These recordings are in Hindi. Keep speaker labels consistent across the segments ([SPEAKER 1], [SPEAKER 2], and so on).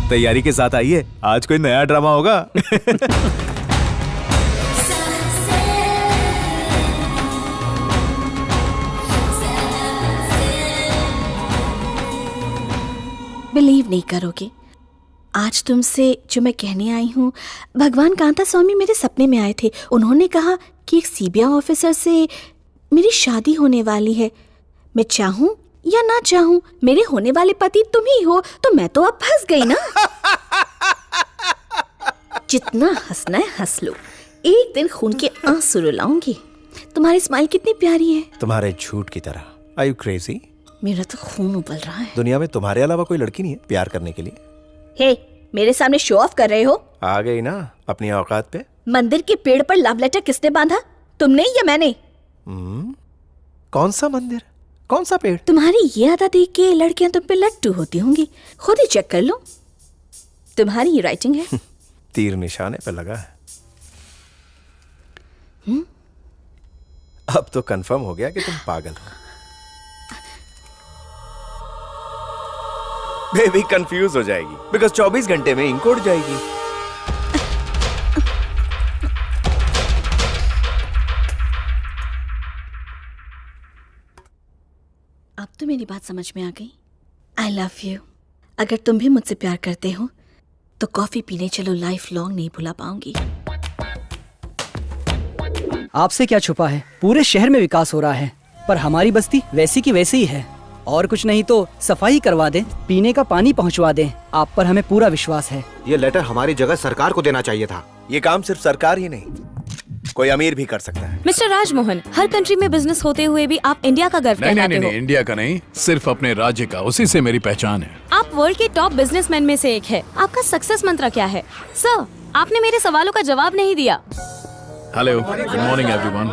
[SPEAKER 1] तैयारी के साथ आइए, आज कोई नया ड्रामा होगा।
[SPEAKER 2] बिलीव नहीं करोगे, आज तुमसे जो मैं कहने आई हूँ, भगवान कांता स्वामी मेरे सपने में आए थे। उन्होंने कहा कि एक सीबीआई ऑफिसर से मेरी शादी होने वाली है। मैं चाहूँ या ना चाहूँ, मेरे होने वाले पति तुम ही हो, तो मैं तो अब फंस गई ना। जितना हंसना है हंस लो, एक दिन खून के आंसू रुलाऊंगी। तुम्हारी स्माइल कितनी प्यारी है,
[SPEAKER 1] तुम्हारे झूठ की तरह। Are you crazy?
[SPEAKER 2] मेरा तो खून उबल रहा है।
[SPEAKER 1] दुनिया में तुम्हारे अलावा कोई लड़की नहीं है प्यार करने के लिए।
[SPEAKER 2] हे, मेरे सामने शो ऑफ कर रहे हो?
[SPEAKER 1] आ गई ना अपनी औकात पे।
[SPEAKER 2] मंदिर के पेड़ पर लव लेटर किसने बांधा, तुमने या मैंने?
[SPEAKER 1] कौन सा मंदिर, कौन सा पेड़?
[SPEAKER 2] तुम्हारी ये आदत देख के लड़कियां तुम पे लट्टू होती होंगी। खुद ही चेक कर लो, तुम्हारी ये राइटिंग है।
[SPEAKER 1] तीर निशाने पे लगा है। अब तो कंफर्म हो गया कि तुम पागल हो। बेबी कंफ्यूज हो जाएगी, बिकॉज 24 घंटे में इंक उड़ जाएगी।
[SPEAKER 2] अब तो मेरी बात समझ में आ गई। I love you. अगर तुम भी मुझसे प्यार करते हो तो कॉफी पीने चलो, लाइफ लॉन्ग नहीं भुला पाऊंगी।
[SPEAKER 3] आपसे क्या छुपा है, पूरे शहर में विकास हो रहा है, पर हमारी बस्ती वैसी की वैसी ही है। और कुछ नहीं तो सफाई करवा दें, पीने का पानी पहुंचवा दें। आप पर हमें पूरा विश्वास है।
[SPEAKER 4] ये लेटर हमारी जगह सरकार को देना चाहिए था।
[SPEAKER 1] ये काम सिर्फ सरकार ही नहीं, कोई अमीर भी कर सकता है।
[SPEAKER 5] मिस्टर राजमोहन, हर कंट्री में बिजनेस होते हुए भी आप इंडिया का गर्व कहलाते हो।
[SPEAKER 6] नहीं, इंडिया का नहीं, सिर्फ अपने राज्य का, उसी से मेरी पहचान है।
[SPEAKER 5] आप वर्ल्ड के टॉप बिजनेसमैन में से एक है। आपका सक्सेस मंत्र क्या है? सर, आपने मेरे सवालों का जवाब नहीं दिया।
[SPEAKER 6] Hello, good morning everyone.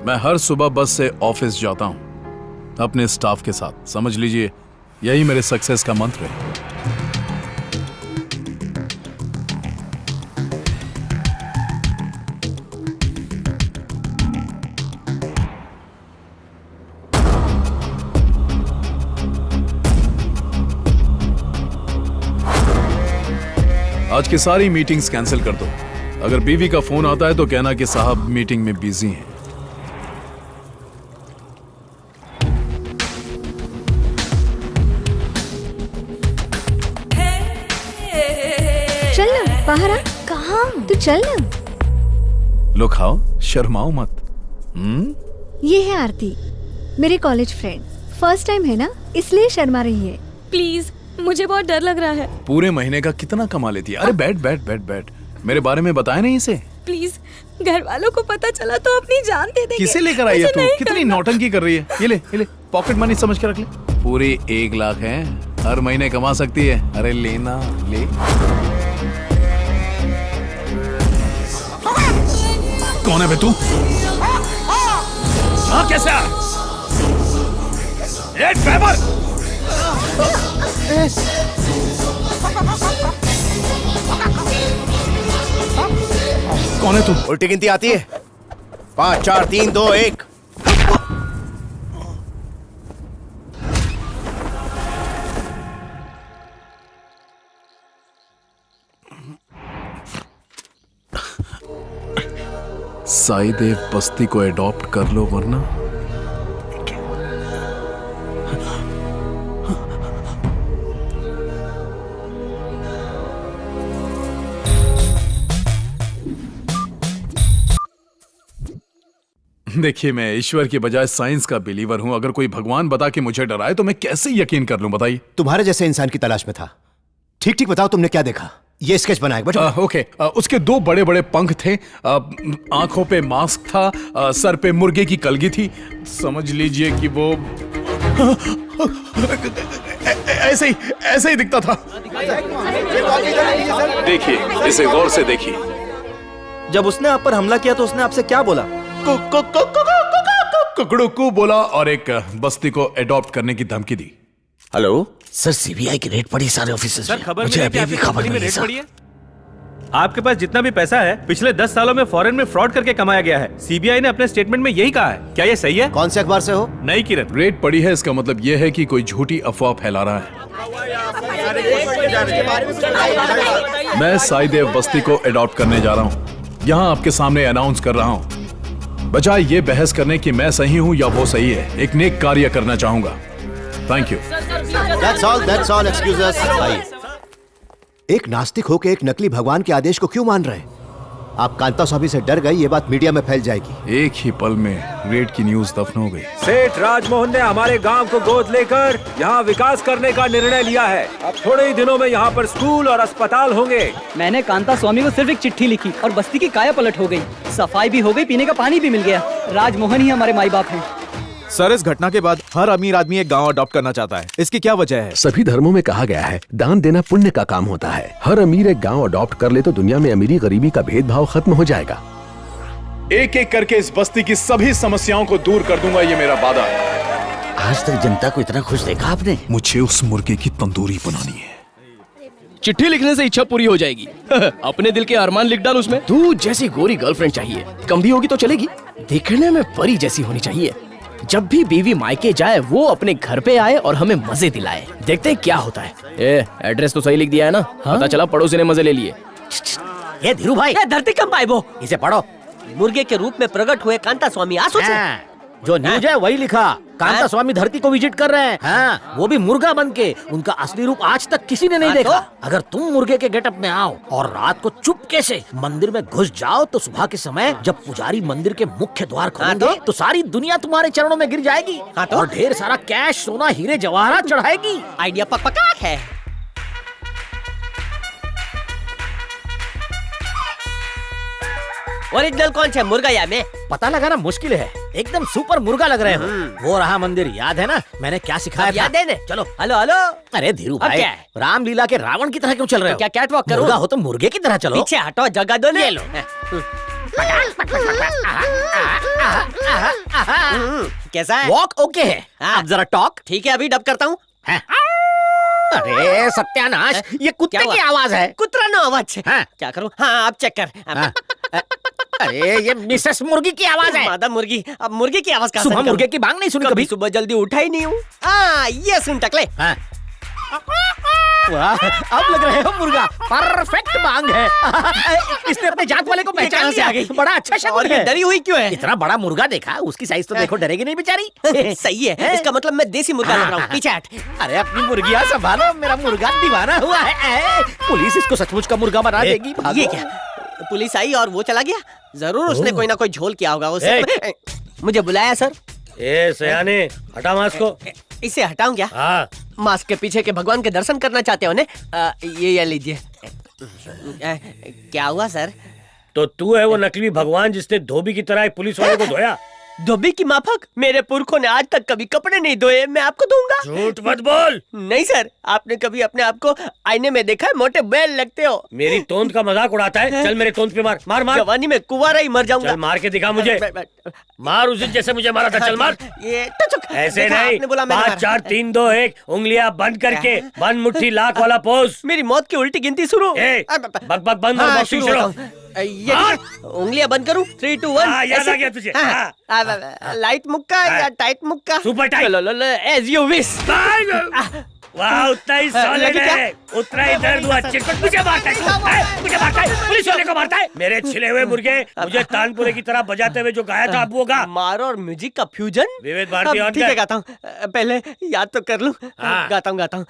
[SPEAKER 6] मैं हर सुबह बस से ऑफिस जाता हूँ अपने स्टाफ के साथ। समझ लीजिए यही मेरे सक्सेस का मंत्र है। आज की सारी मीटिंग्स कैंसिल कर दो। अगर बीवी का फोन आता है तो कहना कि साहब मीटिंग में बिजी हैं।
[SPEAKER 7] चल ना बाहर आ।
[SPEAKER 5] कहाँ?
[SPEAKER 7] तू चल ना।
[SPEAKER 6] लो खाओ, शर्माओ मत।
[SPEAKER 7] ये है आरती, मेरे कॉलेज फ्रेंड। फर्स्ट टाइम है ना, इसलिए शर्मा रही है।
[SPEAKER 5] प्लीज, मुझे बहुत डर लग रहा है।
[SPEAKER 6] पूरे महीने का कितना कमा लेती है? अरे बैठ बैठ बैठ बैठ। मेरे बारे में बताया नहीं इसे?
[SPEAKER 5] प्लीज, घर वालों को पता चला तो अपनी जान दे देंगे।
[SPEAKER 6] किसे लेकर आई है तू? कितनी नौटंकी कर रही है। ये ले, पॉकेट मनी समझ के रख ले। पूरे 1 लाख है, हर महीने कमा सकती है। अरे लेना ले। कौन है बे तू? हाँ, कैसे आ? ड्राइवर! कौन है तू?
[SPEAKER 1] उल्टी गिनती आती है? 5 4 3 2 1।
[SPEAKER 6] साई देव बस्ती को एडॉप्ट कर लो वरना। देखिए, मैं ईश्वर की बजाय साइंस का बिलीवर हूं। अगर कोई भगवान बता के मुझे डराए तो मैं कैसे यकीन कर लूं? बताइए।
[SPEAKER 4] तुम्हारे जैसे इंसान की तलाश में था। ठीक ठीक बताओ, तुमने क्या देखा? ये स्केच बनाया?
[SPEAKER 6] ओके, उसके 2 बड़े बड़े पंख थे, आंखों पे मास्क था, सर पे मुर्गे की कलगी थी। समझ लीजिए कि वो ऐसे ही दिखता था। देखिए, इसे गौर से देखिए।
[SPEAKER 4] जब उसने आप पर हमला किया तो उसने आपसे क्या बोला?
[SPEAKER 6] कुकड़ू को बोला और एक बस्ती को एडॉप्ट करने की धमकी दी।
[SPEAKER 4] हेलो सर, सीबीआई की रेड पड़ी सारे ऑफिसर्स में। मुझे अभी भी खबर नहीं है सर।
[SPEAKER 8] आपके पास जितना भी पैसा है पिछले 10 सालों में फॉरेन में फ्रॉड करके कमाया गया है। सीबीआई ने अपने स्टेटमेंट में यही कहा है। क्या ये सही है?
[SPEAKER 4] कौन से अखबार से हो?
[SPEAKER 8] नई किरण।
[SPEAKER 6] रेट पड़ी है, इसका मतलब यह है कि कोई झूठी अफवाह फैला रहा है। मैं साईदेव बस्ती को अडॉप्ट करने जा रहा हूँ। यहाँ आपके सामने अनाउंस कर रहा हूँ। बजाय ये बहस करने की मैं सही हूँ या वो सही है, एक नेक कार्य करना चाहूंगा। Thank you.
[SPEAKER 4] That's all, excuse us. आइए। एक नास्तिक होकर एक नकली भगवान के आदेश को क्यों मान रहे हैं? आप कांता स्वामी से डर गए, ये बात मीडिया में फैल जाएगी।
[SPEAKER 6] एक ही पल में रेड की न्यूज दफन हो गई।
[SPEAKER 9] सेठ राजमोहन ने हमारे गांव को गोद लेकर यहाँ विकास करने का निर्णय लिया है। अब थोड़े ही दिनों में यहाँ पर स्कूल और अस्पताल होंगे।
[SPEAKER 3] मैंने कांता स्वामी को सिर्फ एक चिट्ठी लिखी और बस्ती की काया पलट हो गई। सफाई भी हो गई, पीने का पानी भी मिल गया। राजमोहन ही हमारे माई बाप हैं।
[SPEAKER 1] सर, इस घटना के बाद हर अमीर आदमी एक गांव अडॉप्ट करना चाहता है। इसकी क्या वजह है?
[SPEAKER 10] सभी धर्मों में कहा गया है दान देना पुण्य का काम होता है। हर अमीर एक गांव अडॉप्ट कर ले तो दुनिया में अमीरी गरीबी का भेदभाव खत्म हो जाएगा।
[SPEAKER 6] एक एक करके इस बस्ती की सभी समस्याओं को दूर कर दूंगा, ये मेरा वादा है।
[SPEAKER 11] आज तक जनता को इतना खुश देखा आपने?
[SPEAKER 6] मुझे उस मुर्गे की तंदूरी बनानी है।
[SPEAKER 12] चिट्ठी लिखने से इच्छा पूरी हो जाएगी। अपने दिल के अरमान लिख डाल उसमें।
[SPEAKER 11] तू जैसी गोरी गर्लफ्रेंड चाहिए, कम भी होगी तो चलेगी, दिखने में परी जैसी होनी चाहिए। जब भी बीवी मायके जाए वो अपने घर पे आए और हमें मजे दिलाए। देखते हैं क्या होता है। एड्रेस तो सही लिख दिया है ना? हाँ? पता चला पड़ोसी ने मजे ले लिए।
[SPEAKER 13] ये धीरू भाई, धरती कम पाए वो, इसे पढ़ो। मुर्गे के रूप में प्रकट हुए कांता स्वामी आंसू से। जो न्यूज है वही लिखा। कांता स्वामी धरती को विजिट कर रहे हैं। हाँ, वो भी मुर्गा बन के। उनका असली रूप आज तक किसी ने नहीं देखा। अगर तुम मुर्गे के गेटअप में आओ और रात को चुपके से मंदिर में घुस जाओ तो सुबह के समय जब पुजारी मंदिर के मुख्य द्वार खोलेंगे तो सारी दुनिया तुम्हारे चरणों में गिर जाएगी और ढेर सारा कैश, सोना, हीरे जवाहरात चढ़ाएगी। आइडिया पक्का है। ओरिजिनल कौन सा मुर्गा या मैं? पता लगाना मुश्किल है। एकदम सुपर मुर्गा लग रहे हो। वो रहा मंदिर, याद है ना मैंने क्या सिखाया? याद है ना? चलो। Hello hello. अरे धीरू भाई, रामलीला के रावण की तरह क्यों चल रहे हो? क्या कैटवॉक करो? मुर्गा हो तो मुर्गे की तरह चलो। पीछे हटो, जगह दो ना। लो। कैसा है? वॉक ओके है। अब जरा टॉक। ठीक है, अभी डब करता हूँ। अरे सत्यानाश, ये कुत्ते की आवाज है। कुतरा ना आवाज। हाँ। क्या करूँ? हाँ, आप चेक कर। अरे ये मिसेस मुर्गी की आवाज है। मादा मुर्गी। अब मुर्गी की आवाज कहाँ से? सुबह मुर्गे की बांग नहीं सुनी कभी? सुबह जल्दी उठा ही नहीं हूँ। ये सुन टकले। हाँ। वाह, अब लग रहे हो मुर्गा। परफेक्ट बांग है। इसने अपने जात वाले को पहचान से आ गई। बड़ा अच्छा शगुन है। डरी हुई क्यों है? इतना बड़ा मुर्गा देखा, उसकी साइज तो देखो, डरेगी नहीं बेचारी। सही है, इसका मतलब मैं देसी मुर्गा लग रहा हूँ। पीछे हट। अरे अपनी मुर्गियाँ संभालो, मेरा मुर्गा दीवाना हुआ है। पुलिस इसको सचमुच का मुर्गा बना देगी। ये क्या? पुलिस आई और वो चला गया? जरूर उसने कोई ना कोई झोल किया होगा उसे। मुझे बुलाया सर?
[SPEAKER 9] ए सयाने, हटा मास्क को।
[SPEAKER 13] इसे हटाऊं क्या?
[SPEAKER 9] हाँ।
[SPEAKER 13] मास्क के पीछे के भगवान के दर्शन करना चाहते हो ने? ये लीजिए। क्या हुआ सर?
[SPEAKER 9] तो तू है वो नकली भगवान जिसने धोबी की तरह एक पुलिस वाले को धोया?
[SPEAKER 13] धोबी की माफक? मेरे पुरखों ने आज तक कभी कपड़े नहीं धोए, मैं आपको दूंगा।
[SPEAKER 9] झूठ मत बोल।
[SPEAKER 13] नहीं सर, आपने कभी अपने आप को आईने में देखा है? मोटे बैल लगते हो।
[SPEAKER 9] मेरी तोंद का मजाक उड़ाता है? चल मेरे तोंद पे मार। मार मार।
[SPEAKER 13] जवानी में कुंवारा ही मर जाऊंगा।
[SPEAKER 9] चल मार के दिखा मुझे। मार उस दिन जैसे मुझे मारा था। चल मार।
[SPEAKER 13] ये
[SPEAKER 9] ऐसे नहीं, 5 4 3 2 1 उंगलियां बंद करके बंद मुट्ठी लाख वाला पोज।
[SPEAKER 13] मेरी मौत की उल्टी गिनती शुरू।
[SPEAKER 9] बक बक बंद और बॉक्सिंग शुरू।
[SPEAKER 13] उंगलियां बंद करूं? 3 2 1।
[SPEAKER 9] याद आ गया तुझे?
[SPEAKER 13] लाइट मुक्का या टाइट मुक्का?
[SPEAKER 9] Super tight.
[SPEAKER 13] As you wish.
[SPEAKER 9] वाह, उतना ही सॉलिड है, उतना ही दर्द हुआ। चिरकुट मुझे मारता है, मुझे मारता है, पुलिस वाले को मारता है। मेरे छिले हुए मुर्गे मुझे तानपुरे की तरह बजाते हुए जो गाया था अब वो गा।
[SPEAKER 13] मार और म्यूजिक का फ्यूजन।
[SPEAKER 9] विविध भारती ऑन।
[SPEAKER 13] ठीक है, गाता हूँ। पहले याद तो कर लूं। गाता हूँ।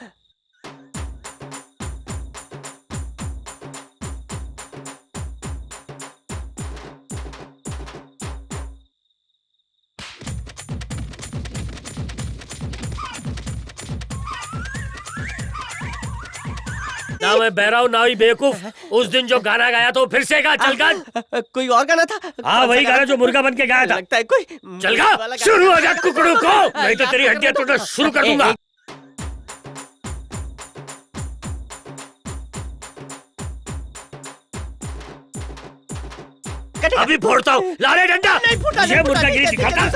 [SPEAKER 9] ना मैं बहरा हूँ ना ही बेवकूफ। उस दिन जो गाना गाया तो फिर से गा। चल गा।
[SPEAKER 13] कोई और गाना था?
[SPEAKER 9] हाँ, वही गाना जो मुर्गा बन के गाया था।
[SPEAKER 13] लगता है कोई।
[SPEAKER 9] चल गा। शुरू हो जा कुकड़ू को, नहीं तो तेरी हड्डियां तोड़ना शुरू कर दूंगा। अभी फोड़ता हूँ। लाले डंडा। ये मुर्गागिरी दिखाता है।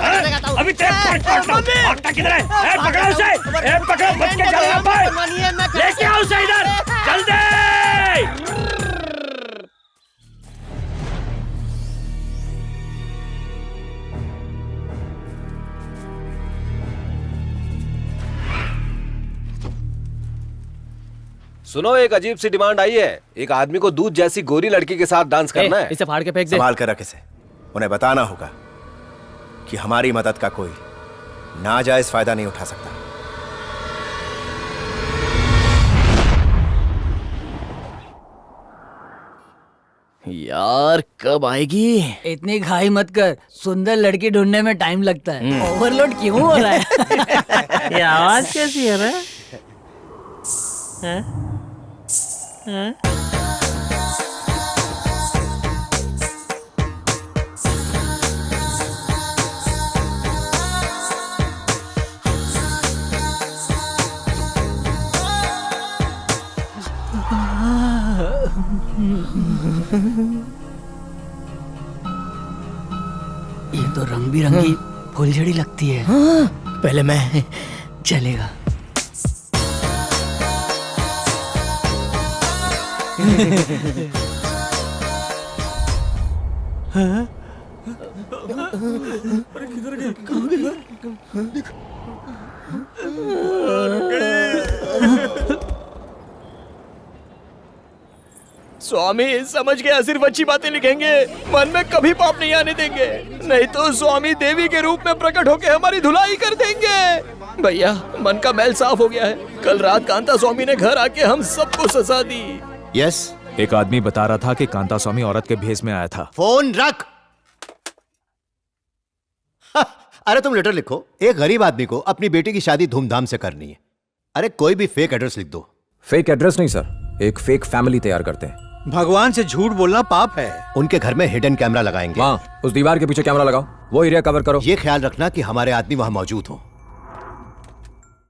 [SPEAKER 9] अभी भागता किधर है? पकड़ो उसे। पकड़ो, बच के चलना भाई। लेके आओ उसे इधर, जल्दी।
[SPEAKER 14] सुनो, एक अजीब सी डिमांड आई है। एक आदमी को दूध जैसी गोरी लड़की के साथ डांस करना है।
[SPEAKER 11] इसे फाड़ के फेंक दे।
[SPEAKER 4] संभाल कर रख इसे। उन्हें बताना होगा कि हमारी मदद का कोई नाजायज फायदा नहीं उठा सकता।
[SPEAKER 11] यार कब आएगी?
[SPEAKER 3] इतनी घाई मत कर, सुंदर लड़की ढूंढने में टाइम लगता है। ओवरलोड क्यों हो रहा है?
[SPEAKER 13] ये आवाज कैसी है रे?
[SPEAKER 3] ये तो रंग बिरंगी फुलझड़ी लगती है।
[SPEAKER 11] पहले मैं।
[SPEAKER 3] चलेगा।
[SPEAKER 12] स्वामी समझ गया, सिर्फ अच्छी बातें लिखेंगे, मन में कभी पाप नहीं आने देंगे, नहीं तो स्वामी देवी के रूप में प्रकट होकर हमारी धुलाई कर देंगे। भैया मन का मैल साफ हो गया है। कल रात कांता स्वामी ने घर आके हम सबको सजा दी।
[SPEAKER 4] यस।
[SPEAKER 1] एक आदमी बता रहा था कि कांता स्वामी औरत के भेष में आया था।
[SPEAKER 4] फोन रख। अरे तुम लेटर लिखो। एक गरीब आदमी को अपनी बेटी की शादी धूमधाम से करनी है। अरे कोई भी फेक एड्रेस लिख दो।
[SPEAKER 15] फेक एड्रेस नहीं सर, एक फेक फैमिली तैयार करते हैं।
[SPEAKER 4] भगवान से झूठ बोलना पाप है। उनके घर में हिडन कैमरा लगाएंगे।
[SPEAKER 15] वहाँ उस दीवार के पीछे कैमरा लगाओ, वो एरिया कवर करो।
[SPEAKER 4] ये ख्याल रखना कि हमारे आदमी वहाँ मौजूद हो।